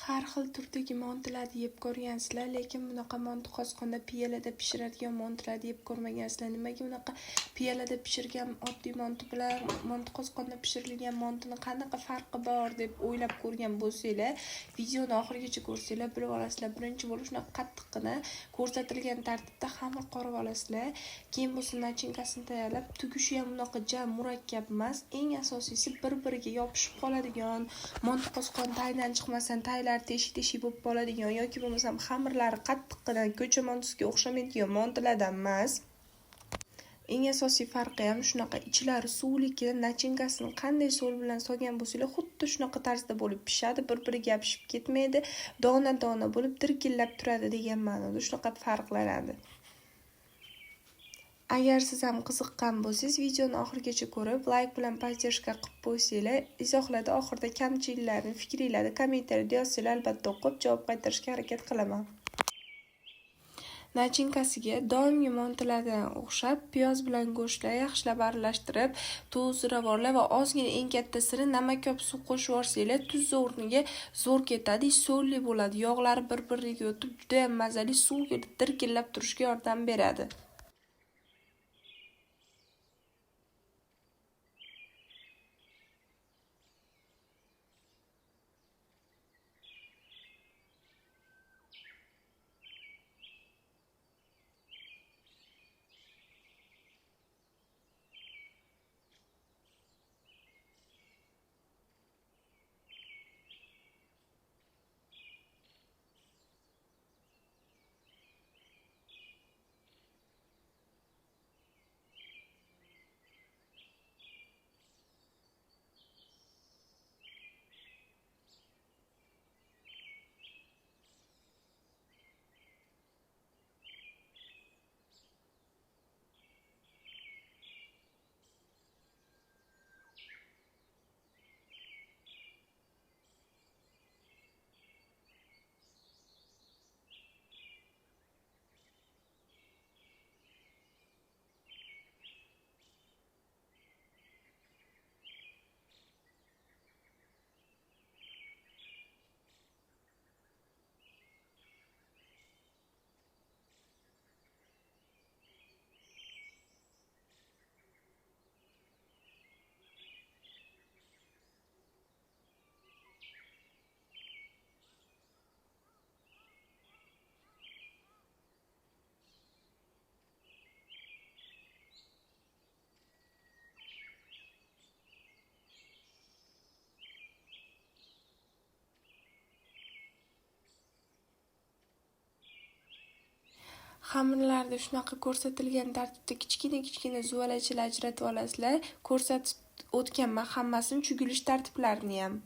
Har xil turdagi mantilarni yeb ko'rgansizlar, lekin bunaqa manti qozxonda piyalada pishiradigan mantilarni yeb ko'rmagansizlar. Nimaga bunaqa piyalada pishirgan oddiy manti bilan manti qozxonda pishirilgan mantini qanaqa farqi bor deb o'ylab ko'rgan bo'lsanglar, videoni oxirigacha ko'rsanglar bilib olasizlar. Birinchi bo'lib shunaqa qattiqqina ko'rsatilgan tartibda xamir qorib olasizlar. Keyin bo'lsa nachinkasini tayyorlab, tugishi ham bunaqa jam murakkab emas. Eng asosiysi bir-biriga yopishib qoladigan, manti qozxon taydan chiqmasan, teshik bo'lib qoladigan yoki bo'lmasam xamirlari qattiqqina ko'cha mantisiga o'xshamaydigan mantilardan emas. Eng asosiy farqi ham shunaqa ichlari suvliki, nachinkasini qanday so'l bilan solgan bo'lsanglar, xuddi shunaqa tarzda bo'lib pishadi, bir-biriga yopishib ketmaydi, dona-dona bo'lib dirkillab turadi degan ma'noda shunaqa farqlanadi. Agar siz ham qiziqqan bo'lsangiz, videoni oxirigacha ko'rib, like bilan podдержка qilib qo'ysanglar, izohlarda oxirida kamchiliklarni, fikringlarni kommentariyada yozsanglar, albatta o'qib javob qaytarishga harakat qilaman. Nachinkasiga doimgi mantilardan o'xshab, piyoz bilan go'shtlar yaxshilab aralashtirib, tuz, ziravorlar va ozgina eng katta siri namakob suv qo'shib yuborsanglar, tuz o'rniga zo'r ketadi, so'lli bo'ladi. Yog'lari bir-biriga o'tib, juda ham mazali suv dirkillab turishga yordam beradi. Xamirlarni shunaqa ko'rsatilgan tartibda kichkina zuvalachalar ajratib olasizlar. Ko'rsatib o'tganman hammasini, chugilish tartiblarini ham.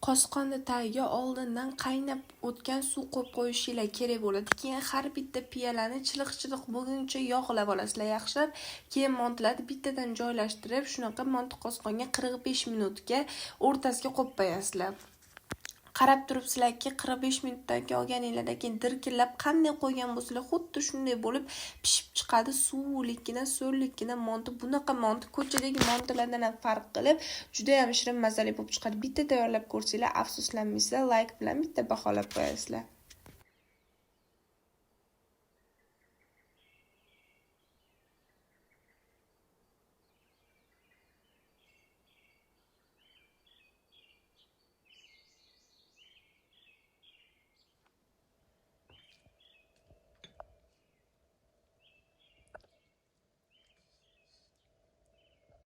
Qosqonni tagiga oldindan qaynab o'tgan suv qo'yib qo'yishinglar kerak bo'ladi. Keyin har bitta piyalani chiliq-chiliq bo'lguncha yog'lab olasizlar yaxshilab. Keyin montalarni bittadan joylashtirib, shunaqa monti qosqonga 45 minutga o'rtasiga qo'yib qo'yasizlar. Qarab turibsizlarki 45 minutdan keyin olganinglardan keyin dirkillab qanday qo'ygan bo'lsanglar xuddi shunday bo'lib pishib chiqadi. Suvlikkina, so'llikkina monti. Bunaqa monti ko'chadagi montilardan ham farq qilib juda ham shirin mazali bo'lib chiqadi. Bitta tayyorlab ko'rsanglar afsuslanmaysizlar. Like bilan bitta baholab qo'yasizlar.